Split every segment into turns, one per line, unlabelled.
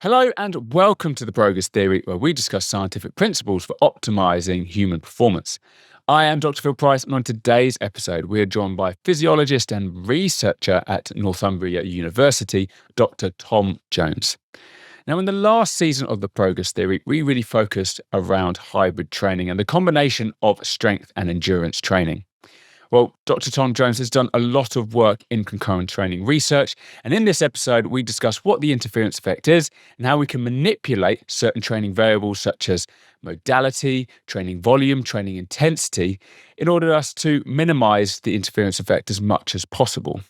Hello and welcome to the Progress Theory, where we discuss scientific principles for optimizing human performance. I am Dr. Phil Price, and on today's episode, we are joined by physiologist and researcher at Northumbria University, Dr. Tom Jones. Now, in the last season of the Progress Theory, we really focused around hybrid training and the combination of strength and endurance training. Well, Dr. Tom Jones has done a lot of work in concurrent training research, and in this episode, we discuss what the interference effect is and how we can manipulate certain training variables such as modality, training volume, training intensity, in order for us to minimize the interference effect as much as possible.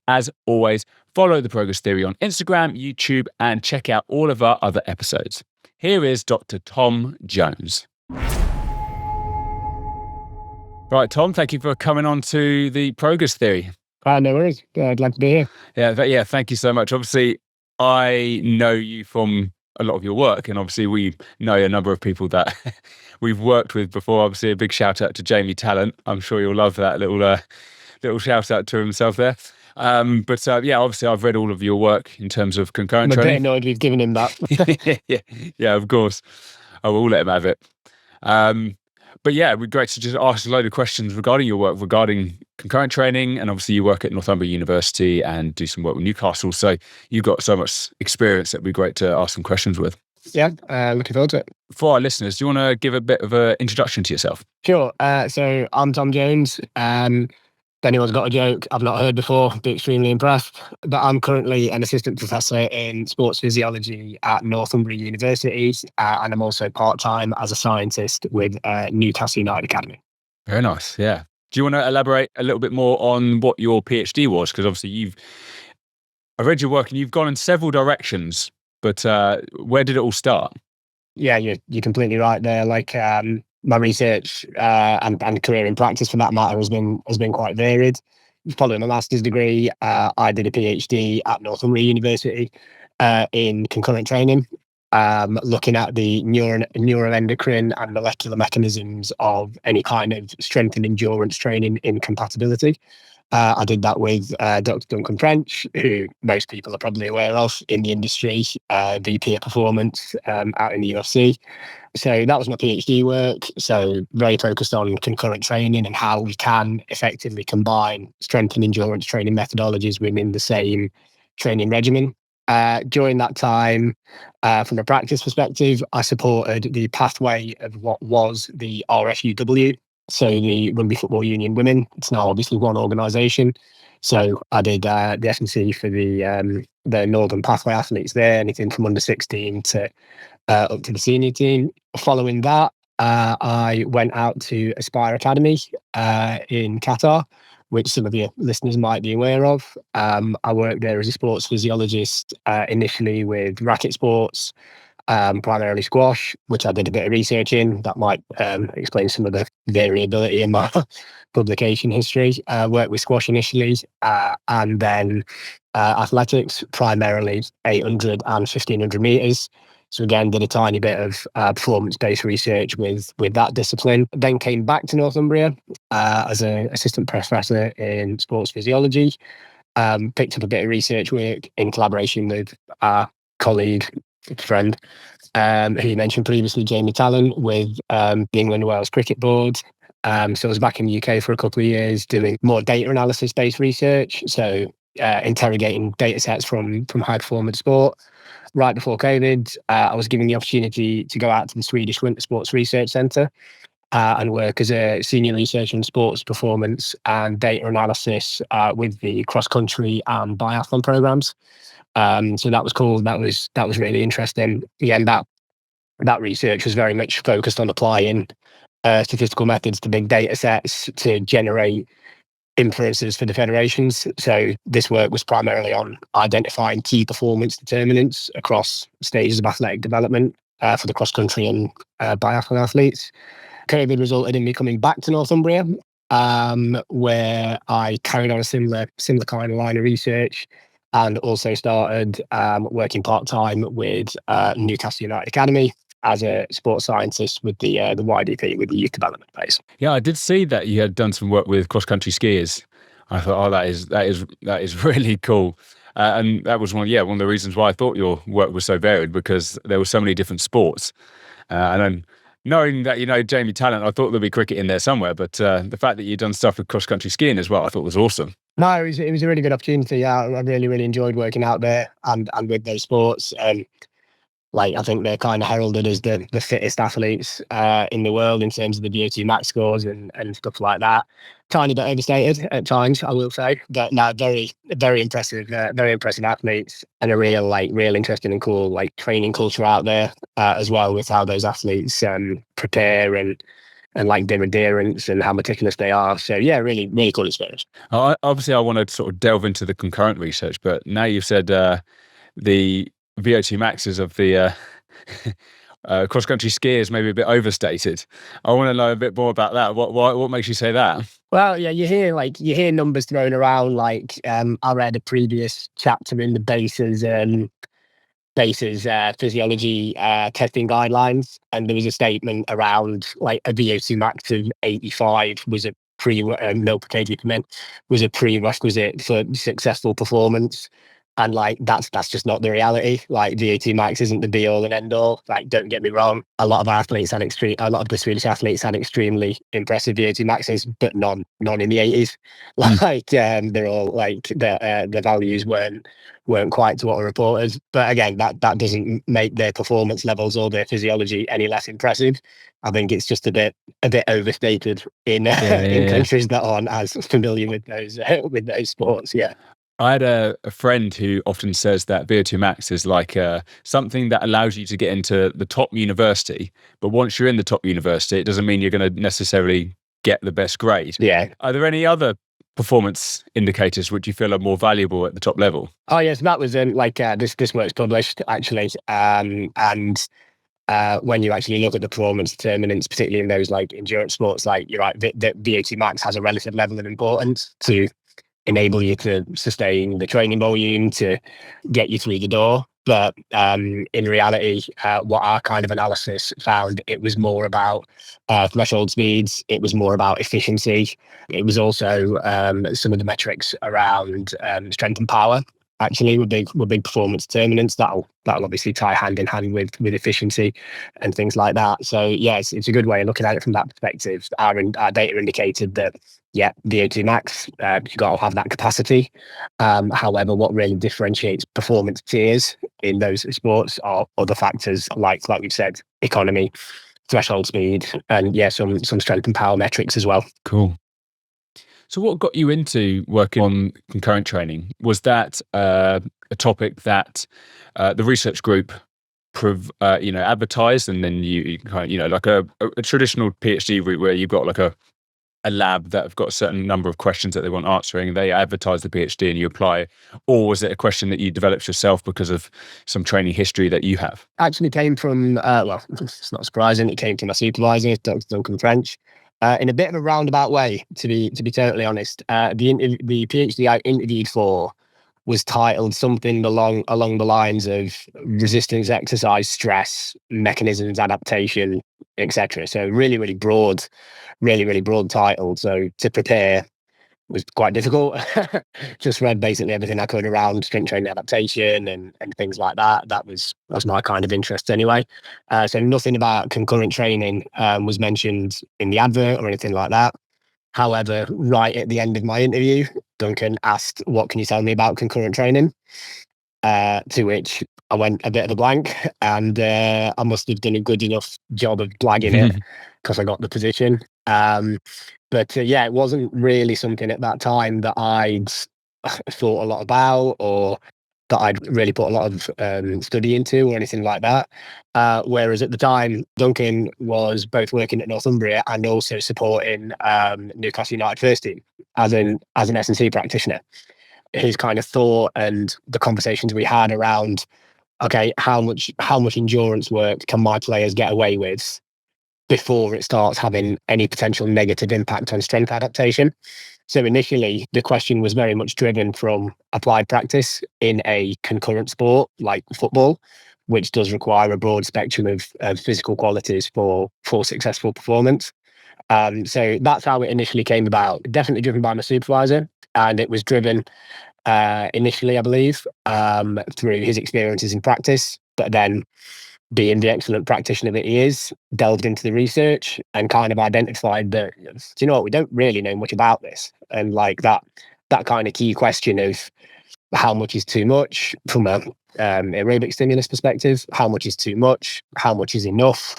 As always, follow the Progress Theory on Instagram, YouTube, and check out all of our other episodes. Here is Dr. Tom Jones. Right, Tom, thank you for coming on to the Progress Theory.
No worries. I'd like to be here.
Yeah, thank you so much. Obviously, I know you from a lot of your work, and obviously we know a number of people that we've worked with before. Obviously, a big shout out to Jamie Talent. I'm sure you'll love that little shout out to himself there. Obviously, I've read all of your work in terms of concurrent training.
I'm a bit annoyed we've given him that.
yeah, of course. I will let him have it. But yeah, it'd be great to just ask a load of questions regarding your work, regarding concurrent training. And obviously you work at Northumbria University and do some work with Newcastle. So you've got so much experience that would be great to ask some questions with.
Yeah, looking forward to it.
For our listeners, do you want to give a bit of an introduction to yourself?
Sure. So I'm Tom Jones. If anyone's got a joke I've not heard before, be extremely impressed. But I'm currently an assistant professor in sports physiology at Northumbria University, and I'm also part-time as a scientist with Newcastle United Academy.
Very nice, yeah. Do you want to elaborate a little bit more on what your PhD was? Because obviously I read your work and you've gone in several directions, but where did it all start?
Yeah, you're completely right there. My research and career in practice, for that matter, has been quite varied. Following my master's degree, I did a PhD at Northumbria University in concurrent training, looking at the neuroendocrine and molecular mechanisms of any kind of strength and endurance training incompatibility. I did that with Dr. Duncan French, who most people are probably aware of in the industry, VP of Performance out in the UFC. So that was my PhD work. So very focused on concurrent training and how we can effectively combine strength and endurance training methodologies within the same training regimen. During that time, from a practice perspective, I supported the pathway of what was the RFUW, so the Rugby Football Union Women. It's now obviously one organisation. So I did the S&C for the Northern Pathway athletes there, anything from under 16 to up to the senior team. Following that, I went out to Aspire Academy in Qatar, which some of your listeners might be aware of. I worked there as a sports physiologist, initially with racket sports, primarily squash, which I did a bit of research in. That might explain some of the variability in my publication history. Worked with squash initially, and then athletics, primarily 800 and 1500 metres. So again, did a tiny bit of performance-based research with that discipline. Then came back to Northumbria as an assistant professor in sports physiology. Picked up a bit of research work in collaboration with our colleague, friend, who you mentioned previously, Jamie Talent, with the England Wales Cricket Board. So I was back in the UK for a couple of years doing more data analysis-based research. So interrogating data sets from high performance sport. Right before COVID, I was given the opportunity to go out to the Swedish Winter Sports Research Centre and work as a senior researcher in sports performance and data analysis with the cross-country and biathlon programs. So that was cool. That was really interesting. Again, that research was very much focused on applying statistical methods to big data sets to generate inferences for the federations. So this work was primarily on identifying key performance determinants across stages of athletic development for the cross-country and biathlon athletes. COVID resulted in me coming back to Northumbria, where I carried on a similar kind of line of research, and also started working part-time with Newcastle United Academy as a sports scientist with the YDP, with the youth development phase.
Yeah, I did see that you had done some work with cross-country skiers. I thought, that is really cool. And that was one of the reasons why I thought your work was so varied, because there were so many different sports. And then knowing that Jamie Tallent, I thought there'd be cricket in there somewhere. But the fact that you'd done stuff with cross country skiing as well, I thought was awesome.
No, it was a really good opportunity. Yeah, I really, really enjoyed working out there and with those sports. Like, I think they're kind of heralded as the fittest athletes in the world in terms of the VO2 max scores and stuff like that. Tiny bit overstated at times, I will say, but no, very, very impressive athletes, and a real interesting and cool training culture out there as well, with how those athletes prepare and like their adherence and how meticulous they are. So yeah, really, really cool experience.
Obviously, I want to sort of delve into the concurrent research, but now you've said the VO2 maxes of the cross-country skiers maybe a bit overstated. I want to know a bit more about that. What makes you say that?
Well, yeah, you hear numbers thrown around. I read a previous chapter in the bases physiology testing guidelines, and there was a statement around like a VO2 max of 85 was a mil per kg per min was a prerequisite for successful performance. And that's just not the reality. Like, VO2 max isn't the be all and end all. Like, don't get me wrong, a lot of the Swedish athletes had extremely impressive VO2 maxes, but none in the 80s. They're all the values weren't quite to what were reported. But again, that doesn't make their performance levels or their physiology any less impressive. I think it's just a bit overstated in countries that aren't as familiar with those sports. Yeah.
I had a friend who often says that VO2 max is like something that allows you to get into the top university. But once you're in the top university, it doesn't mean you're going to necessarily get the best grade.
Yeah.
Are there any other performance indicators which you feel are more valuable at the top level?
Oh, yes. That was this work's published, actually. When you actually look at the performance determinants, particularly in those endurance sports, you're right, the VO2 max has a relative level of importance to enable you to sustain the training volume to get you through the door. But in reality, what our kind of analysis found, it was more about threshold speeds. It was more about efficiency. It was also some of the metrics around strength and power. Actually, were big performance determinants. That'll obviously tie hand in hand with efficiency and things like that. So yes, it's a good way of looking at it from that perspective. Our data indicated that VO2 max, you've got to have that capacity. However, what really differentiates performance tiers in those sports are other factors like we've said, economy, threshold speed, and some strength and power metrics as well.
Cool. So what got you into working on concurrent training? Was that a topic that the research group advertised, and then you kind of, like a traditional PhD route where you've got like a lab that have got a certain number of questions that they want answering, they advertise the PhD and you apply? Or was it a question that you developed yourself because of some training history that you have?
Actually came from, it's not surprising, it came to my supervisor, Dr. Duncan French. In a bit of a roundabout way, to be totally honest. The PhD I interviewed for was titled something along the lines of resistance exercise, stress, mechanisms, adaptation, etc. So really, really broad title. So to prepare was quite difficult. Just read basically everything I could around strength training adaptation and things like that. That was my kind of interest anyway. So nothing about concurrent training was mentioned in the advert or anything like that. However, right at the end of my interview, Duncan asked, "What can you tell me about concurrent training?" To which I went a bit of a blank, and I must have done a good enough job of blagging it because I got the position. But it wasn't really something at that time that I'd thought a lot about, or that I'd really put a lot of study into or anything like that. Whereas at the time, Duncan was both working at Northumbria and also supporting Newcastle United first team as an S&C practitioner. His kind of thought and the conversations we had around, okay, how much endurance work can my players get away with before it starts having any potential negative impact on strength adaptation? So initially, the question was very much driven from applied practice in a concurrent sport like football, which does require a broad spectrum of physical qualities for successful performance. So that's how it initially came about. Definitely driven by my supervisor, and it was driven initially, I believe, through his experiences in practice, but then being the excellent practitioner that he is, delved into the research and kind of identified that, do you know what, we don't really know much about this. And like that kind of key question of how much is too much from a aerobic stimulus perspective, how much is too much, how much is enough,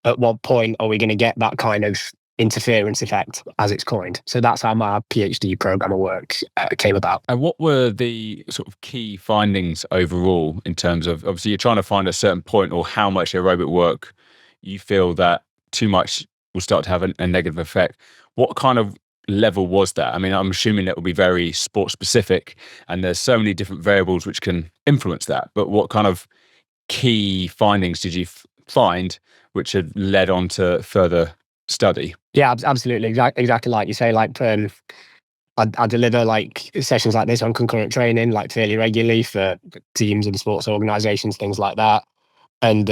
at what point are we going to get that kind of interference effect, as it's coined. So that's how my PhD program of work came about.
And what were the sort of key findings overall in terms of, obviously you're trying to find a certain point or how much aerobic work you feel that too much will start to have a negative effect. What kind of level was that? I mean, I'm assuming that will be very sport specific and there's so many different variables which can influence that. But what kind of key findings did you find which had led on to further study?
Yeah, absolutely. Exactly like you say, like I deliver like sessions like this on concurrent training, like fairly regularly for teams and sports organizations, things like that. And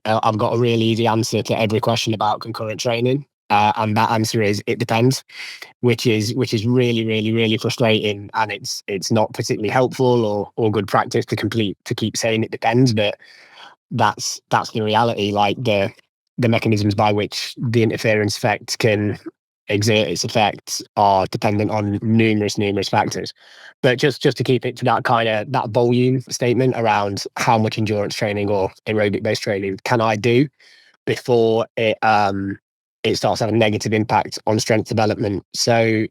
I've got a really easy answer to every question about concurrent training. And that answer is it depends, which is really, really, really frustrating. And it's not particularly helpful or good practice to keep saying it depends, but that's the reality. Like the mechanisms by which the interference effect can exert its effects are dependent on numerous factors. But just to keep it to that volume statement around how much endurance training or aerobic based training can I do before it starts having a negative impact on strength development. So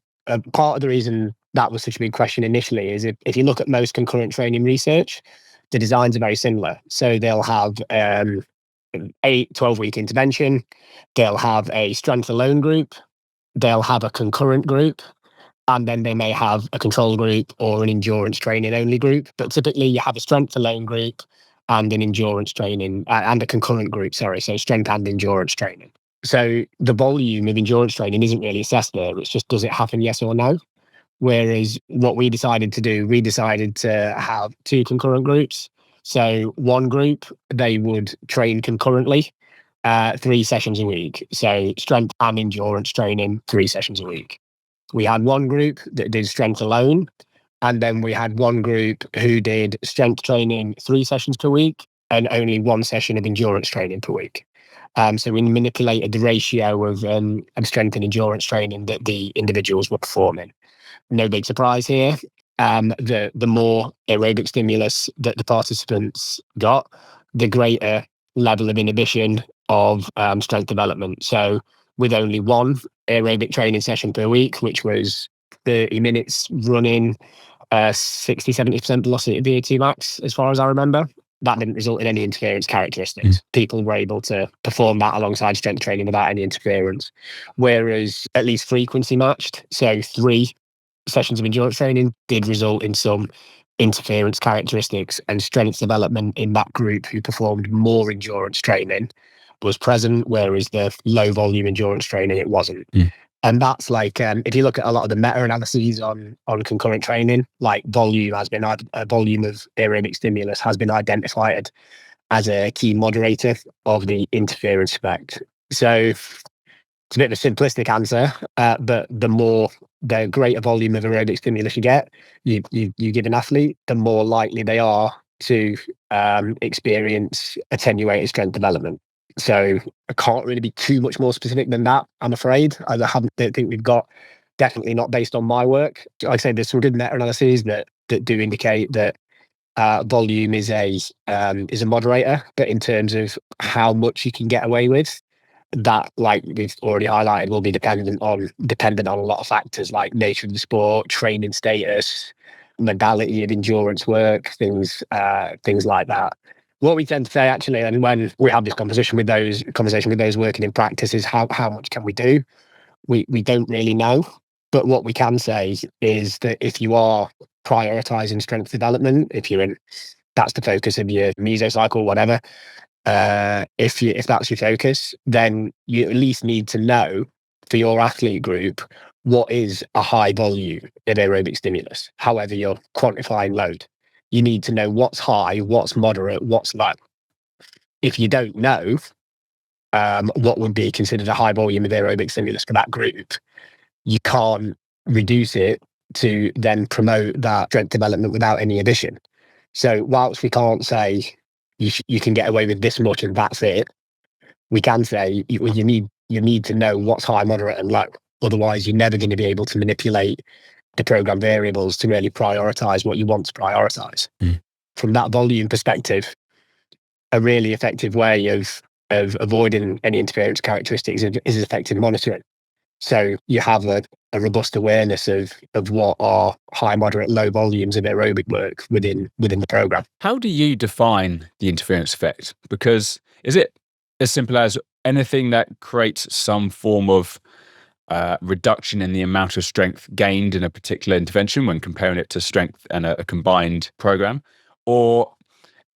part of the reason that was such a big question initially is if you look at most concurrent training research, the designs are very similar. So they'll have 12-week intervention, they'll have a strength alone group, they'll have a concurrent group, and then they may have a control group or an endurance training only group. But typically you have a strength alone group and an endurance training and a concurrent group, sorry, so strength and endurance training. So the volume of endurance training isn't really assessed there. It's just, does it happen, yes or no? Whereas what we decided to do, we decided to have two concurrent groups. So one group, they would train concurrently, 3 sessions a week. So strength and endurance training, 3 sessions a week. We had one group that did strength alone. And then we had one group who did strength training 3 sessions per week and only 1 session of endurance training per week. So we manipulated the ratio of strength and endurance training that the individuals were performing. No big surprise here. The more aerobic stimulus that the participants got, the greater level of inhibition of strength development. So with only 1 aerobic training session per week, which was 30 minutes running, 60-70% velocity at VO2 max, as far as I remember, that didn't result in any interference characteristics. People were able to perform that alongside strength training without any interference. Whereas at least frequency matched, so 3 sessions of endurance training did result in some interference characteristics, and strength development in that group who performed more endurance training was present, whereas the low volume endurance training, it wasn't. And that's like, if you look at a lot of the meta-analyses on concurrent training, like volume of aerobic stimulus has been identified as a key moderator of the interference effect. So it's a bit of a simplistic answer, but the greater volume of aerobic stimulus you give an athlete, the more likely they are to experience attenuated strength development. So I can't really be too much more specific than that, I'm afraid. I don't think we've got, definitely not based on my work. Like I say, there's some good meta-analyses that do indicate that volume is a moderator, but in terms of how much you can get away with, that, like we've already highlighted, will be dependent on a lot of factors like nature of the sport, training status, modality of endurance work, things like that. What we tend to say, actually, and when we have this conversation with those working in practice, is how much can we do? We don't really know, but what we can say is that if you are prioritizing strength development, that's the focus of your mesocycle, whatever. If that's your focus, then you at least need to know for your athlete group what is a high volume of aerobic stimulus, however you're quantifying load. You need to know what's high, what's moderate, what's low. If you don't know what would be considered a high volume of aerobic stimulus for that group, you can't reduce it to then promote that strength development without any addition. So whilst we can't say you can get away with this much and that's it, we can say you need to know what's high, moderate, and low. Otherwise, you're never going to be able to manipulate the program variables to really prioritize what you want to prioritize. From that volume perspective, a really effective way of avoiding any interference characteristics is effective monitoring. So you have a robust awareness of what are high, moderate, low volumes of aerobic work within the program.
How do you define the interference effect? Because is it as simple as anything that creates some form of reduction in the amount of strength gained in a particular intervention when comparing it to strength and a combined program? Or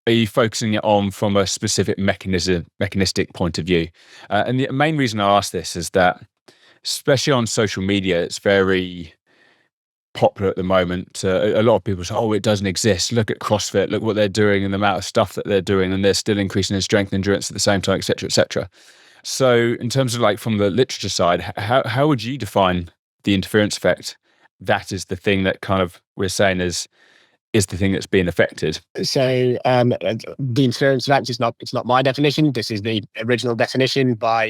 are you focusing it on from a specific mechanistic point of view? And the main reason I ask this is that, especially on social media, it's very popular at the moment. A lot of people say, oh, it doesn't exist. Look at CrossFit, look what they're doing and the amount of stuff that they're doing, and they're still increasing in strength and endurance at the same time, et cetera, et cetera. So in terms of like from the literature side, how would you define the interference effect? That is the thing that kind of we're saying is the thing that's being affected.
So the interference effect is it's not my definition. This is the original definition by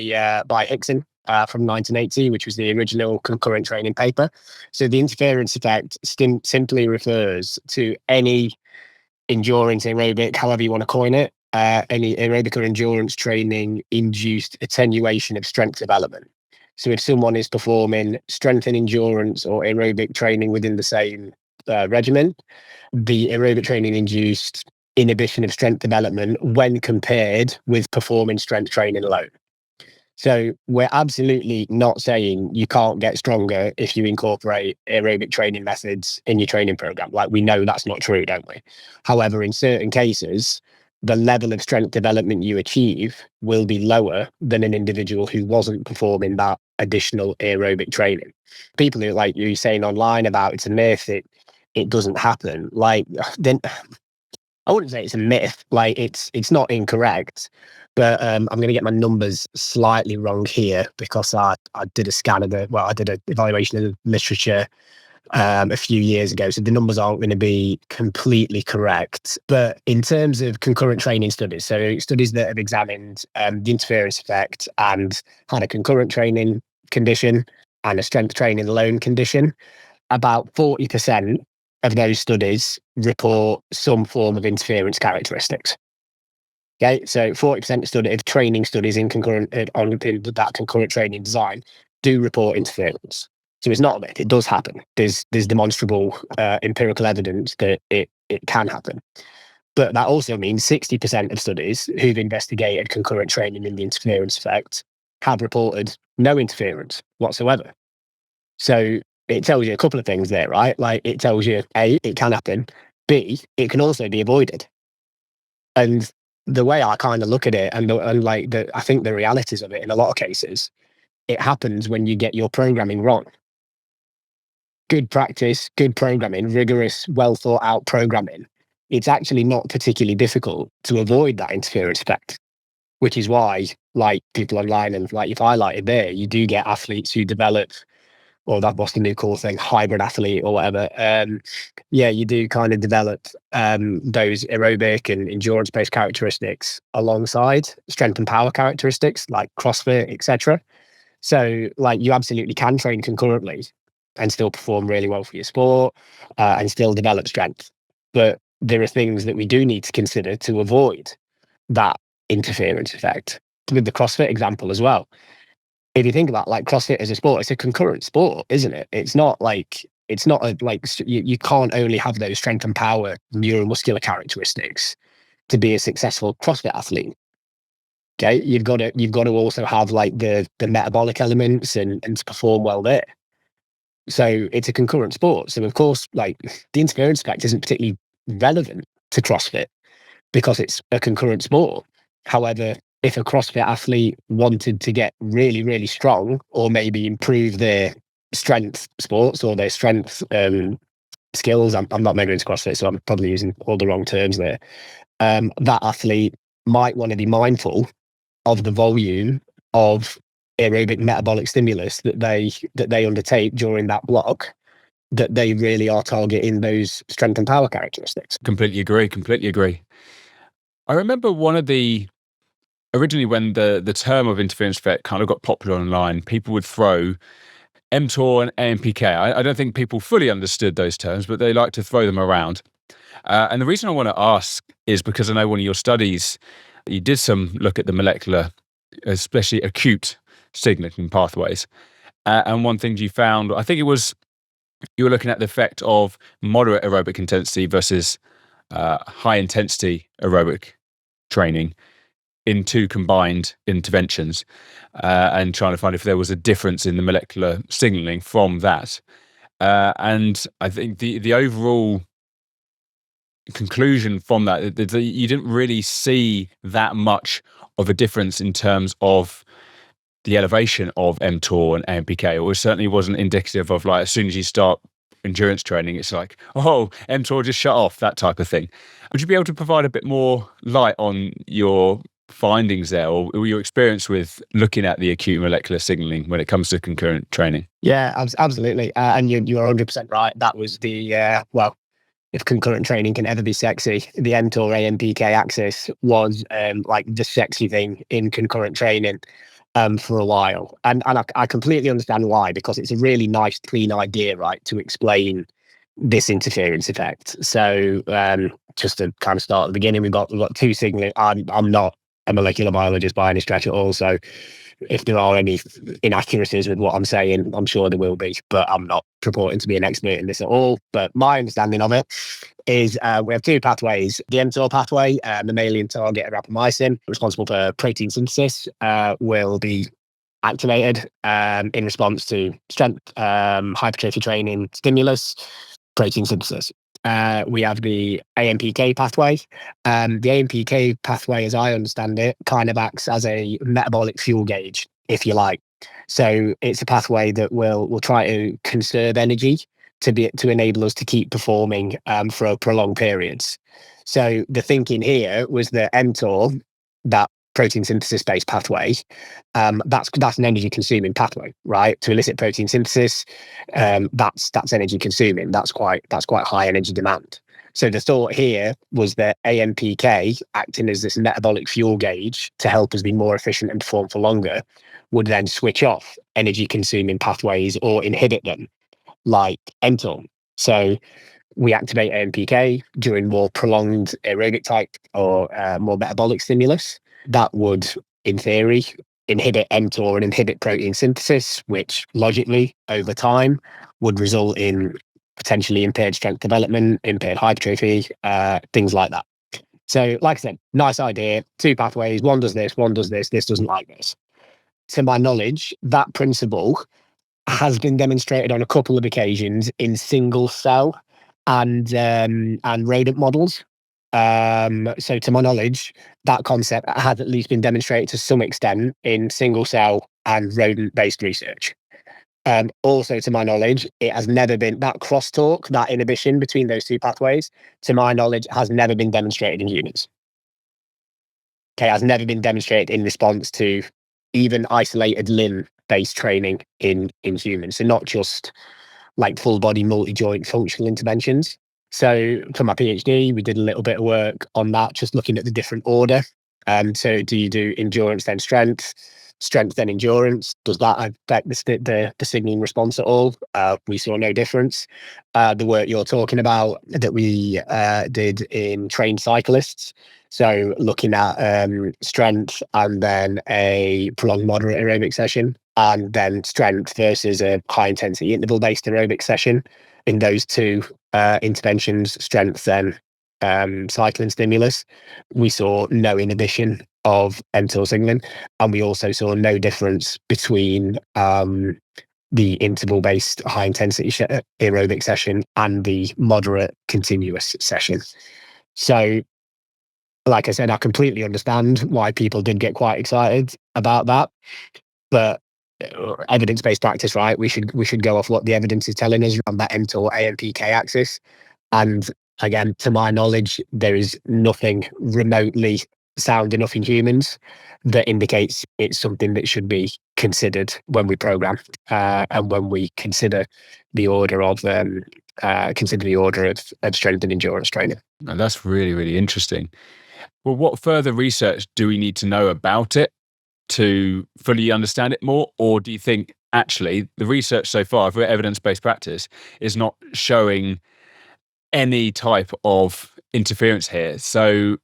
Hickson from 1980, which was the original concurrent training paper. So the interference effect simply refers to any endurance aerobic, however you want to coin it, any aerobic or endurance training induced attenuation of strength development. So if someone is performing strength and endurance or aerobic training within the same regimen, the aerobic training induced inhibition of strength development when compared with performing strength training alone. So we're absolutely not saying you can't get stronger if you incorporate aerobic training methods in your training program. Like, we know that's not true, don't we? However, in certain cases, the level of strength development you achieve will be lower than an individual who wasn't performing that additional aerobic training. People who, like you're saying online about it's a myth, it doesn't happen. Like, then I wouldn't say it's a myth. Like, it's not incorrect, but I'm going to get my numbers slightly wrong here because I did a scan of I did an evaluation of the literature a few years ago, so the numbers aren't going to be completely correct. But in terms of concurrent training studies, so studies that have examined the interference effect and had a concurrent training condition and a strength training alone condition, about 40% of those studies report some form of interference characteristics. Okay, so 40% of training studies in that concurrent training design do report interference. So it's not a myth; it does happen. There's demonstrable empirical evidence that it can happen. But that also means 60% of studies who've investigated concurrent training in the interference effect have reported no interference whatsoever. So it tells you a couple of things there, right? Like, it tells you, A, it can happen. B, it can also be avoided. And the way I kind of look at it, I think the realities of it in a lot of cases, it happens when you get your programming wrong. Good practice, good programming, rigorous, well thought out programming. It's actually not particularly difficult to avoid that interference effect, which is why, like people online and like you've highlighted there, you do get athletes who develop, or that what's the new cool thing, hybrid athlete or whatever. You do kind of develop those aerobic and endurance-based characteristics alongside strength and power characteristics like CrossFit, etc. So, like, you absolutely can train concurrently and still perform really well for your sport and still develop strength. But there are things that we do need to consider to avoid that interference effect. With the CrossFit example as well, if you think about like CrossFit as a sport, it's a concurrent sport, isn't it? It's not you can't only have those strength and power neuromuscular characteristics to be a successful CrossFit athlete. Okay, you've got to also have like the metabolic elements and to perform well there. So it's a concurrent sport. So of course, like, the interference effect isn't particularly relevant to CrossFit because it's a concurrent sport. However, if a CrossFit athlete wanted to get really, really strong, or maybe improve their strength sports or their strength skills, I'm not mega into CrossFit, so I'm probably using all the wrong terms there. That athlete might want to be mindful of the volume of aerobic metabolic stimulus that they undertake during that block, that they really are targeting those strength and power characteristics.
Completely agree. I remember originally when the term of interference effect kind of got popular online, people would throw mTOR and AMPK. I don't think people fully understood those terms, but they like to throw them around. And the reason I want to ask is because I know one of your studies, you did some look at the molecular, especially acute signaling pathways. And one thing you found, I think you were looking at the effect of moderate aerobic intensity versus high intensity aerobic training in two combined interventions, and trying to find if there was a difference in the molecular signaling from that. And I think the overall conclusion from that, you didn't really see that much of a difference in terms of the elevation of mTOR and AMPK, or it certainly wasn't indicative of, like, as soon as you start endurance training, it's like, oh, mTOR just shut off, that type of thing. Would you be able to provide a bit more light on your findings there, or your experience with looking at the acute molecular signaling when it comes to concurrent training?
Yeah, absolutely. And you're 100% right. That was the, well, if concurrent training can ever be sexy, the mTOR AMPK axis was like the sexy thing in concurrent training for a while. And I completely understand why, because it's a really nice, clean idea, right, to explain this interference effect. So just to kind of start at the beginning, we've got two signaling. I'm not a molecular biologist by any stretch at all, so if there are any inaccuracies with what I'm saying, I'm sure there will be, but I'm not purporting to be an expert in this at all. But my understanding of it is we have two pathways. The mTOR pathway, mammalian target rapamycin, responsible for protein synthesis, will be activated in response to strength, hypertrophy training stimulus, protein synthesis. We have the AMPK pathway. The AMPK pathway, as I understand it, kind of acts as a metabolic fuel gauge, if you like. So it's a pathway that will try to conserve energy to enable us to keep performing for prolonged periods. So the thinking here was that mTOR, that protein synthesis based pathway, that's an energy consuming pathway, right? To elicit protein synthesis, that's energy consuming. That's quite high energy demand. So the thought here was that AMPK, acting as this metabolic fuel gauge to help us be more efficient and perform for longer, would then switch off energy consuming pathways or inhibit them, like mTOR. So we activate AMPK during more prolonged aerobic type or more metabolic stimulus. That would, in theory, inhibit mTOR and inhibit protein synthesis, which logically, over time, would result in potentially impaired strength development, impaired hypertrophy, things like that. So, like I said, nice idea. Two pathways. One does this, this doesn't like this. To my knowledge, that principle has been demonstrated on a couple of occasions in single cell and rodent models. So to my knowledge, that concept has at least been demonstrated to some extent in single cell and rodent-based research. Also, to my knowledge, it has never been, that crosstalk, that inhibition between those two pathways, to my knowledge, has never been demonstrated in humans. Okay, has never been demonstrated in response to even isolated limb-based training in humans. So not just like full body multi-joint functional interventions. So for my PhD, we did a little bit of work on that, just looking at the different order. So do you do endurance then strength, strength then endurance? Does that affect the signaling response at all? We saw no difference. The work you're talking about that we did in trained cyclists, so looking at strength and then a prolonged moderate aerobic session, and then strength versus a high intensity interval based aerobic session. In those two interventions, strength then cycling stimulus, we saw no inhibition of mTOR signaling, and we also saw no difference between the interval based high intensity aerobic session and the moderate continuous session. So, like I said, I completely understand why people did get quite excited about that, but evidence-based practice, right? We should go off what the evidence is telling us on that mTOR AMPK axis. And again, to my knowledge, there is nothing remotely sound enough in humans that indicates it's something that should be considered when we program and when we consider the order of strength and endurance training.
And that's really, really interesting. Well, what further research do we need to know about it to fully understand it more? Or do you think actually the research so far for evidence-based practice is not showing any type of interference here? So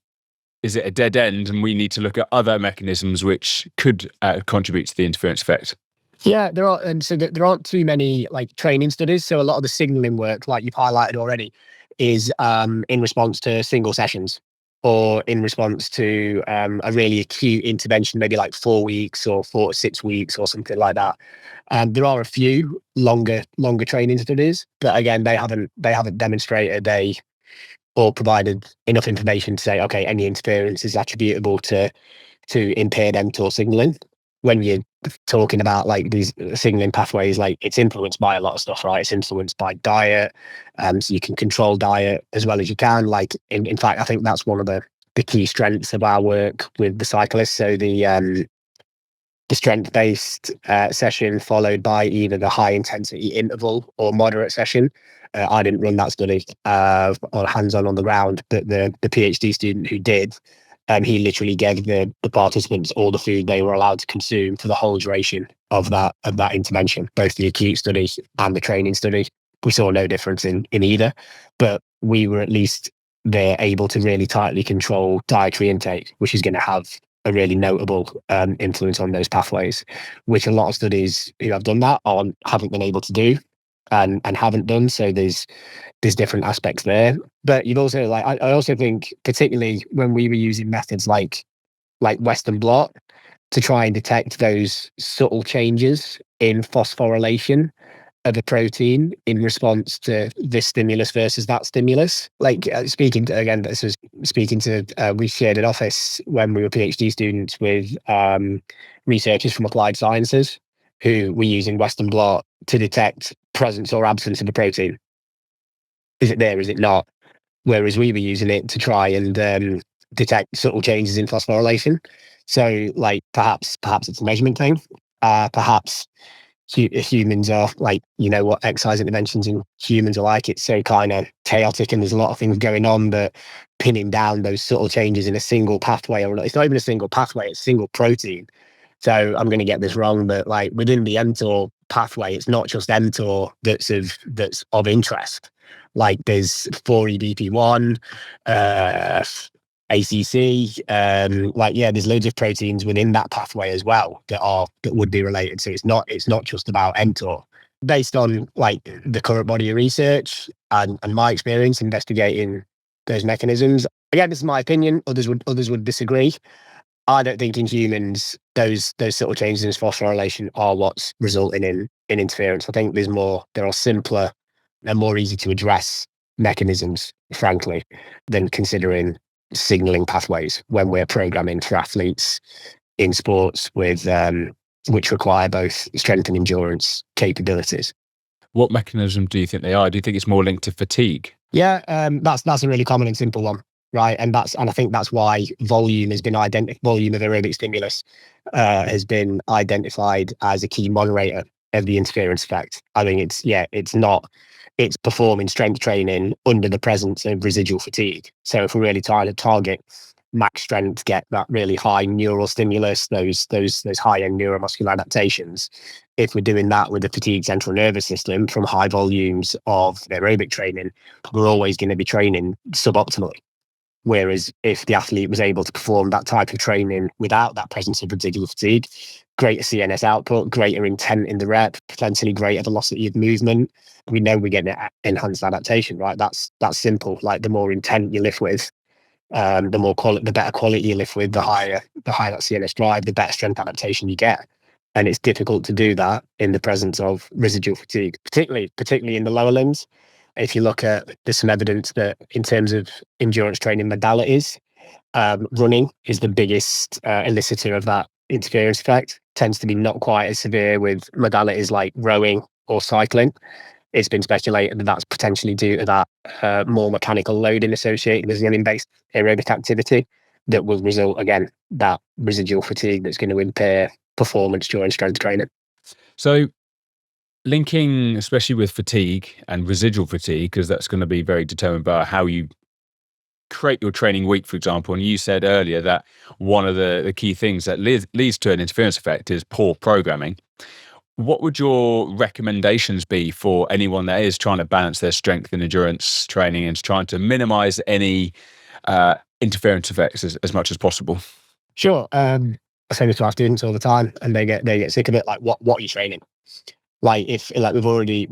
is it a dead end and we need to look at other mechanisms which could contribute to the interference effect?
Yeah, there are, and so there aren't too many like training studies. So a lot of the signaling work, like you've highlighted already, is in response to single sessions or in response to a really acute intervention, maybe like 4 weeks or 4 to 6 weeks or something like that. There are a few longer training studies, but again, they haven't demonstrated or provided enough information to say, okay, any interference is attributable to impaired mTOR signaling. When you're talking about like these signaling pathways, like it's influenced by a lot of stuff, right? It's influenced by diet, so you can control diet as well as you can. Like in fact, I think that's one of the key strengths of our work with the cyclists. So the strength-based session followed by either the high-intensity interval or moderate session. I didn't run that study or hands-on on the ground, but the PhD student who did, he literally gave the participants all the food they were allowed to consume for the whole duration of that intervention, both the acute study and the training study. We saw no difference in either, but we were at least there able to really tightly control dietary intake, which is going to have a really notable influence on those pathways, which a lot of studies who have done that haven't been able to do and haven't done. So there's different aspects there. But you've also I also think particularly when we were using methods like Western blot to try and detect those subtle changes in phosphorylation of a protein in response to this stimulus versus that stimulus. Like speaking to, we shared an office when we were PhD students with researchers from applied sciences who were using Western blot to detect presence or absence of a protein. Is it there? Is it not? Whereas we were using it to try and detect subtle changes in phosphorylation. So like perhaps it's a measurement thing. Perhaps humans are like, what exercise interventions in humans are like. It's so kind of chaotic and there's a lot of things going on, but pinning down those subtle changes in a single pathway, or it's not even a single pathway, it's a single protein. So I'm going to get this wrong, but like within the mTOR pathway, it's not just mTOR that's of interest. Like there's 4EBP1, ACC, there's loads of proteins within that pathway as well that would be related. So it's not just about mTOR. Based on like the current body of research and my experience investigating those mechanisms, again, this is my opinion. Others would disagree. I don't think in humans those subtle changes in phosphorylation are what's resulting in interference. I think there are simpler and more easy to address mechanisms, frankly, than considering signaling pathways when we're programming for athletes in sports with which require both strength and endurance capabilities.
What mechanism do you think they are? Do you think it's more linked to fatigue?
Yeah, that's a really common and simple one, right? And I think that's why volume has been volume of aerobic stimulus has been identified as a key moderator of the interference effect. I think it's performing strength training under the presence of residual fatigue. So if we're really trying to target max strength, get that really high neural stimulus, those high-end neuromuscular adaptations, if we're doing that with the fatigue central nervous system from high volumes of aerobic training, we're always going to be training suboptimally. Whereas if the athlete was able to perform that type of training without that presence of residual fatigue, greater CNS output, greater intent in the rep, potentially greater velocity of movement, we know we're getting enhanced adaptation, right? That's simple. Like the more intent you lift with, the better quality you lift with, the higher that CNS drive, the better strength adaptation you get. And it's difficult to do that in the presence of residual fatigue, particularly in the lower limbs. If you look at, there's some evidence that in terms of endurance training modalities, running is the biggest elicitor of that interference effect. Tends to be not quite as severe with modalities like rowing or cycling. It's been speculated that that's potentially due to that more mechanical loading associated with limb-based aerobic activity. that will result, again, that residual fatigue that's going to impair performance during strength training.
So linking, especially with fatigue and residual fatigue, because that's going to be very determined by how you create your training week, for example. And you said earlier that one of the key things that leads to an interference effect is poor programming. What would your recommendations be for anyone that is trying to balance their strength and endurance training and is trying to minimize any interference effects as much as possible?
Sure. I say this to our students all the time, and they get sick of it. Like, what are you training? Like, if like we've already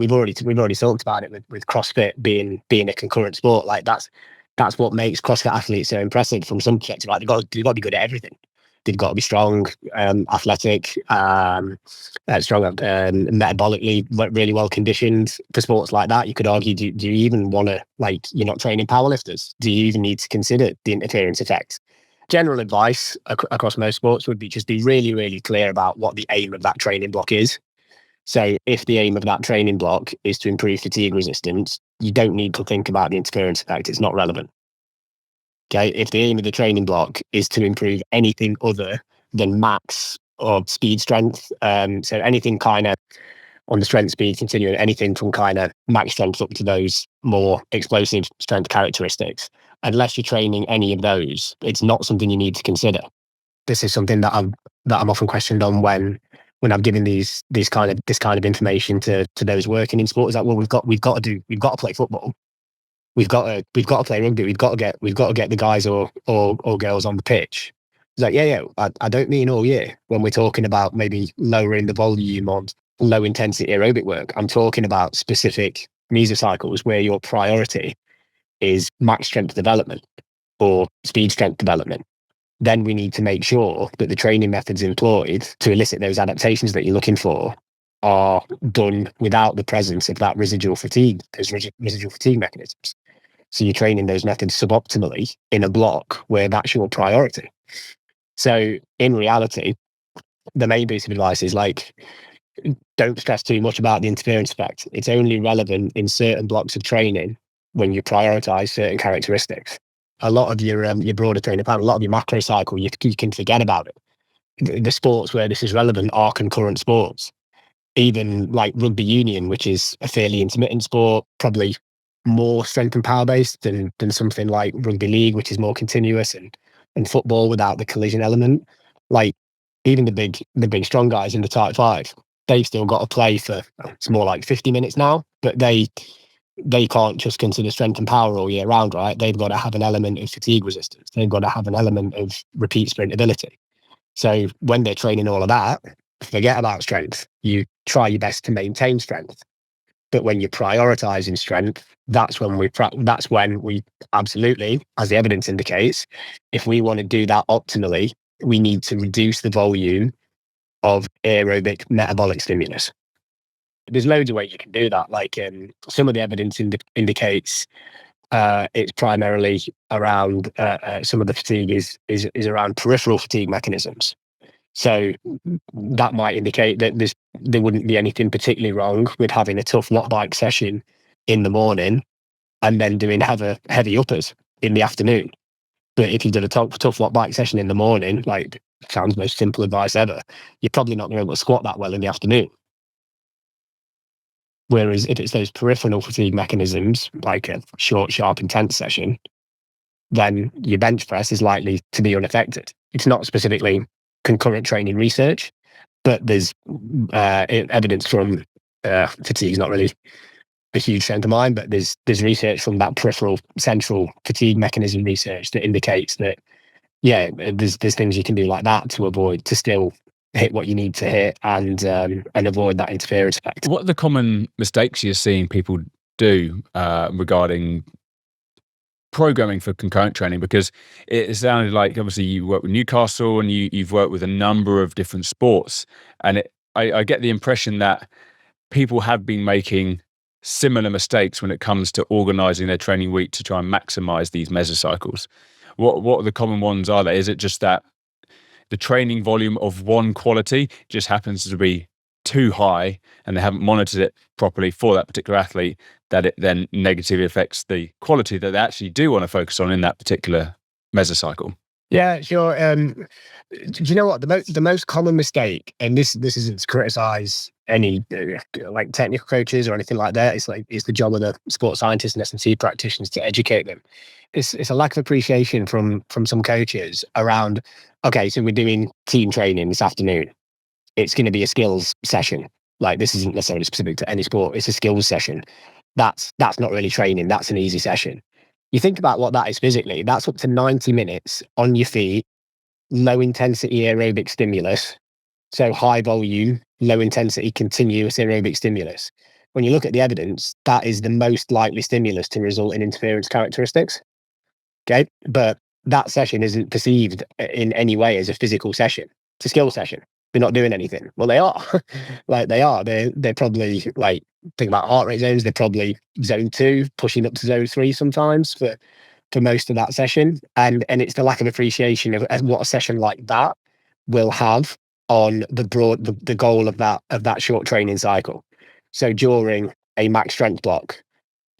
talked about it with CrossFit being a concurrent sport. Like, that's what makes CrossFit athletes so impressive from some perspective. Like, they've got to be good at everything. They've got to be strong, athletic, strong, metabolically really well conditioned. For sports like that, you could argue, do you even want to, like, you're not training powerlifters? Do you even need to consider the interference effect? General advice across most sports would be just be really, really clear about what the aim of that training block is. So if the aim of that training block is to improve fatigue resistance, you don't need to think about the interference effect. It's not relevant. Okay, if the aim of the training block is to improve anything other than max or speed strength, so anything kind of on the strength speed continuum, anything from kind of max strength up to those more explosive strength characteristics, unless you're training any of those, it's not something you need to consider. This is something that I'm often questioned on when I'm giving this kind of information to those working in sport. Is like, well, we've got to play football. We've got to play rugby. We've got to get the guys or girls on the pitch. It's like, yeah. I don't mean all year when we're talking about maybe lowering the volume on low intensity aerobic work. I'm talking about specific mesocycles where your priority is max strength development or speed strength development. Then we need to make sure that the training methods employed to elicit those adaptations that you're looking for are done without the presence of that residual fatigue, those residual fatigue mechanisms. So you're training those methods suboptimally in a block where that's your priority. So in reality, the main piece of advice is, like, don't stress too much about the interference effect. It's only relevant in certain blocks of training when you prioritize certain characteristics. A lot of your broader training plan, a lot of your macro cycle, you can forget about it. The sports where this is relevant are concurrent sports. Even like rugby union, which is a fairly intermittent sport, probably more strength and power based than something like rugby league, which is more continuous, and football without the collision element. Like, even the big strong guys in the type 5, they've still got to play for, it's more like 50 minutes now, but they can't just consider strength and power all year round, right? They've got to have an element of fatigue resistance. They've got to have an element of repeat sprintability. So when they're training all of that, forget about strength. You try your best to maintain strength. But when you're prioritizing strength, that's when we absolutely, as the evidence indicates, if we want to do that optimally, we need to reduce the volume of aerobic metabolic stimulus. There's loads of ways you can do that. Like, some of the evidence indicates it's primarily around some of the fatigue is around peripheral fatigue mechanisms. So that might indicate that there wouldn't be anything particularly wrong with having a tough watt bike session in the morning and then doing heavy uppers in the afternoon. But if you did a tough watt bike session in the morning, like, sounds most simple advice ever, you're probably not going to be able to squat that well in the afternoon. Whereas if it's those peripheral fatigue mechanisms, like a short, sharp, intense session, then your bench press is likely to be unaffected. It's not specifically concurrent training research, but there's evidence from fatigue is not really a huge strength of mine, but there's research from that peripheral central fatigue mechanism research that indicates that, yeah, there's things you can do like that to still hit what you need to hit and avoid that interference effect.
What are the common mistakes you're seeing people do regarding programming for concurrent training? Because it sounded like, obviously, you work with Newcastle and you've worked with a number of different sports, and I get the impression that people have been making similar mistakes when it comes to organizing their training week to try and maximize these mesocycles. What are the common ones? Are there? Is it just that the training volume of one quality just happens to be too high and they haven't monitored it properly for that particular athlete, that it then negatively affects the quality that they actually do want to focus on in that particular mesocycle?
Yeah, sure. Do you know what the most common mistake, and this isn't to criticize any like technical coaches or anything like that. It's the job of the sports scientists and S&C practitioners to educate them. It's a lack of appreciation from some coaches around. Okay, so we're doing team training this afternoon. It's going to be a skills session. Like, this isn't necessarily specific to any sport. It's a skills session. That's not really training. That's an easy session. You think about what that is physically. That's up to 90 minutes on your feet, low intensity aerobic stimulus. So high volume, low intensity, continuous aerobic stimulus. When you look at the evidence, that is the most likely stimulus to result in interference characteristics. Okay. But that session isn't perceived in any way as a physical session. It's a skill session. They're not doing anything. Well, they are. Like, they are. They're probably, like, think about heart rate zones. They're probably zone 2, pushing up to zone 3 sometimes for most of that session. And it's the lack of appreciation of what a session like that will have on the goal of that short training cycle. So during a max strength block,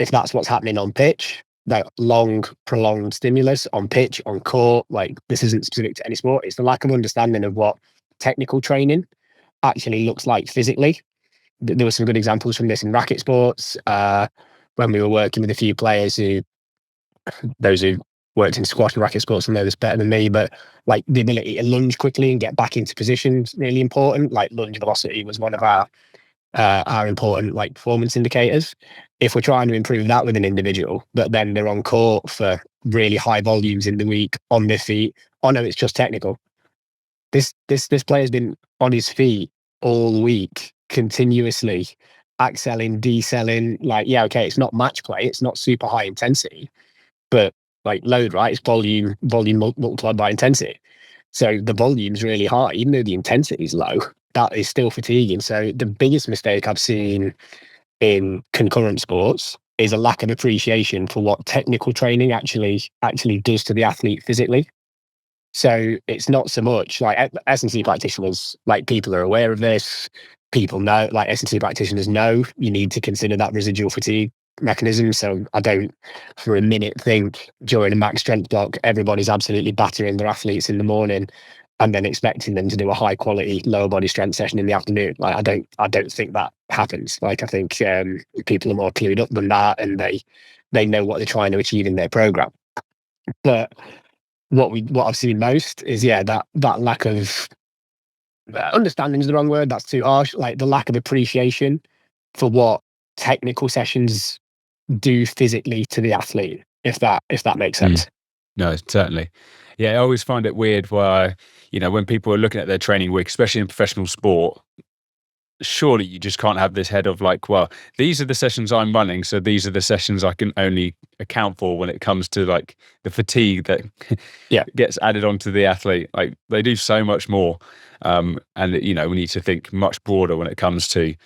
if that's what's happening on pitch, that long prolonged stimulus on pitch, on court, like, this isn't specific to any sport. It's the lack of understanding of what technical training actually looks like physically. There were some good examples from this in racket sports, when we were working with a few players those who worked in squash and racket sports will know this better than me, but like, the ability to lunge quickly and get back into position is really important. Like, lunge velocity was one of our important, like, performance indicators. If we're trying to improve that with an individual, but then they're on court for really high volumes in the week on their feet, oh no, it's just technical. This player's been on his feet all week continuously, excelling, decelling. Like, yeah, okay, it's not match play, it's not super high intensity, but like, load, right? It's volume multiplied by intensity. So the volume's really high, even though the intensity is low. That is still fatiguing. So the biggest mistake I've seen in concurrent sports is a lack of appreciation for what technical training actually does to the athlete physically. So it's not so much like S&C practitioners, like, people are aware of this. People know, like, S&C practitioners know you need to consider that residual fatigue mechanism. So I don't for a minute think during a max strength block, everybody's absolutely battering their athletes in the morning and then expecting them to do a high quality lower body strength session in the afternoon. Like, I don't think that happens. Like, I think people are more clued up than that, and they know what they're trying to achieve in their program. But what I've seen most is, that lack of understanding is the wrong word. That's too harsh. Like, the lack of appreciation for what technical sessions do physically to the athlete, if that makes sense.
No, certainly. Yeah, I always find it weird why, when people are looking at their training week, especially in professional sport, surely you just can't have this head of like, well, these are the sessions I'm running, so these are the sessions I can only account for when it comes to like the fatigue that gets added onto the athlete. Like, they do so much more. And we need to think much broader when it comes to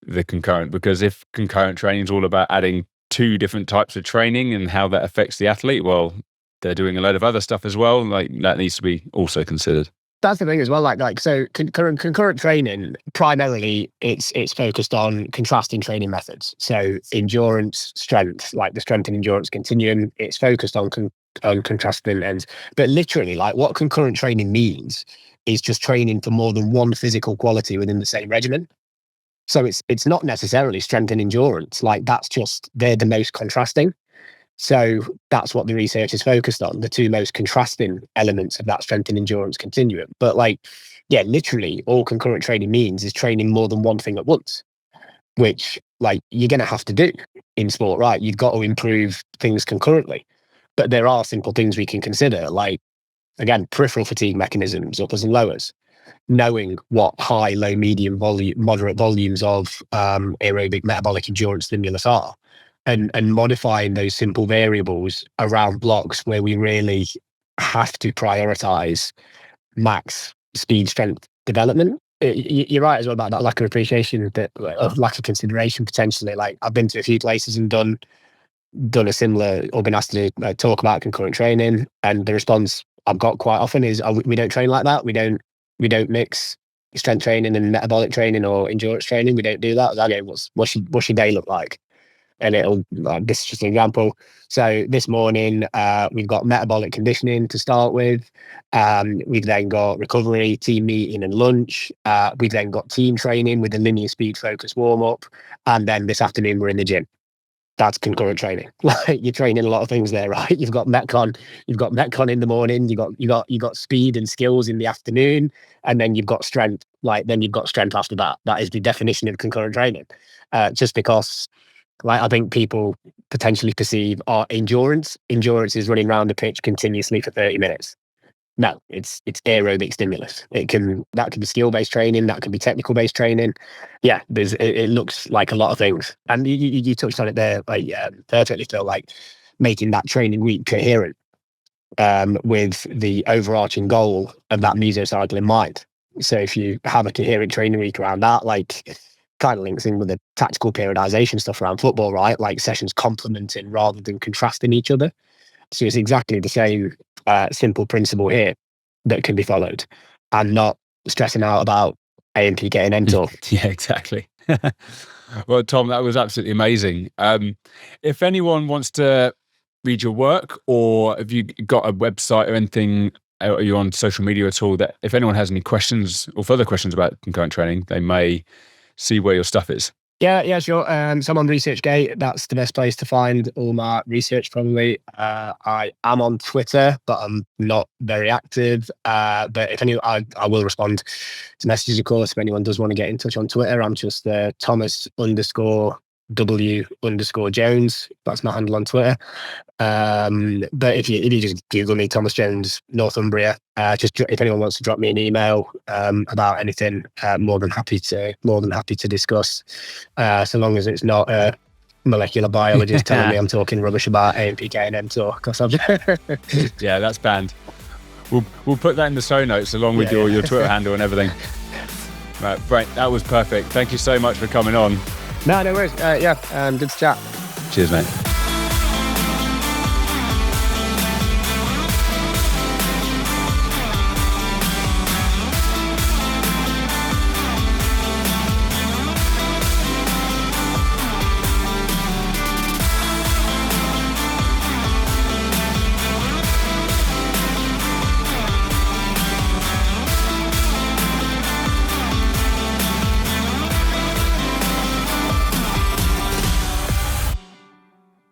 the concurrent, because if concurrent training is all about adding 2 different types of training and how that affects the athlete, well, they're doing a load of other stuff as well. Like, that needs to be also considered.
That's the thing as well. Like, so concurrent training, primarily it's focused on contrasting training methods. So endurance, strength, like the strength and endurance continuum, it's focused on contrasting ends. But literally, like, what concurrent training means is just training for more than one physical quality within the same regimen. So it's not necessarily strength and endurance. Like, they're the most contrasting. So that's what the research is focused on, the 2 most contrasting elements of that strength and endurance continuum. But like, literally all concurrent training means is training more than one thing at once, which, like, you're going to have to do in sport, right? You've got to improve things concurrently. But there are simple things we can consider, like, again, peripheral fatigue mechanisms, uppers and lowers, knowing what high, low, medium, moderate volumes of aerobic metabolic endurance stimulus are. And modifying those simple variables around blocks where we really have to prioritize max speed strength development. You're right as well about that lack of appreciation, of lack of consideration potentially. Like, I've been to a few places and done a similar, or been asked to talk about concurrent training, and the response I've got quite often is, we don't train like that. We don't mix strength training and metabolic training or endurance training. We don't do that. Okay, what's your day look like? and this is just an example. So this morning, we've got metabolic conditioning to start with. We've then got recovery, team meeting and lunch. We've then got team training with a linear speed focus warm up. And then this afternoon, we're in the gym. That's concurrent training. Like, you're training a lot of things there, right? You've got metcon in the morning. You got speed and skills in the afternoon, and then you've got strength. Like, then you've got strength after that. That is the definition of concurrent training. Just because, like, I think people potentially perceive endurance. Endurance is running around the pitch continuously for 30 minutes. No, it's aerobic stimulus. That can be skill-based training, that can be technical-based training. Yeah, it looks like a lot of things. And you touched on it there, like, perfectly, Phil, like making that training week coherent with the overarching goal of that mesocycle in mind. So if you have a coherent training week around that, like, kind of links in with the tactical periodization stuff around football, right? Like sessions complementing rather than contrasting each other. So it's exactly the same simple principle here that can be followed, and not stressing out about AMPK and mTOR.
Yeah, exactly. Well, Tom, that was absolutely amazing. If anyone wants to read your work, or have you got a website or anything, are you on social media at all, that if anyone has any questions or further questions about concurrent training, they may see where your stuff is?
Yeah, sure. So I'm on ResearchGate. That's the best place to find all my research, probably. I am on Twitter, but I'm not very active. But if I will respond to messages, of course. If anyone does want to get in touch on Twitter, I'm just Thomas_W_Jones. That's my handle on Twitter. But if you just Google me, Thomas Jones, Northumbria, just if anyone wants to drop me an email about anything, more than happy to discuss, so long as it's not a molecular biologist telling me I'm talking rubbish about AMPK and mTOR. Because
yeah, that's banned. We'll put that in the show notes along with your Twitter handle and everything. Right, that was perfect. Thank you so much for coming on.
No worries. Good to chat.
Cheers, mate.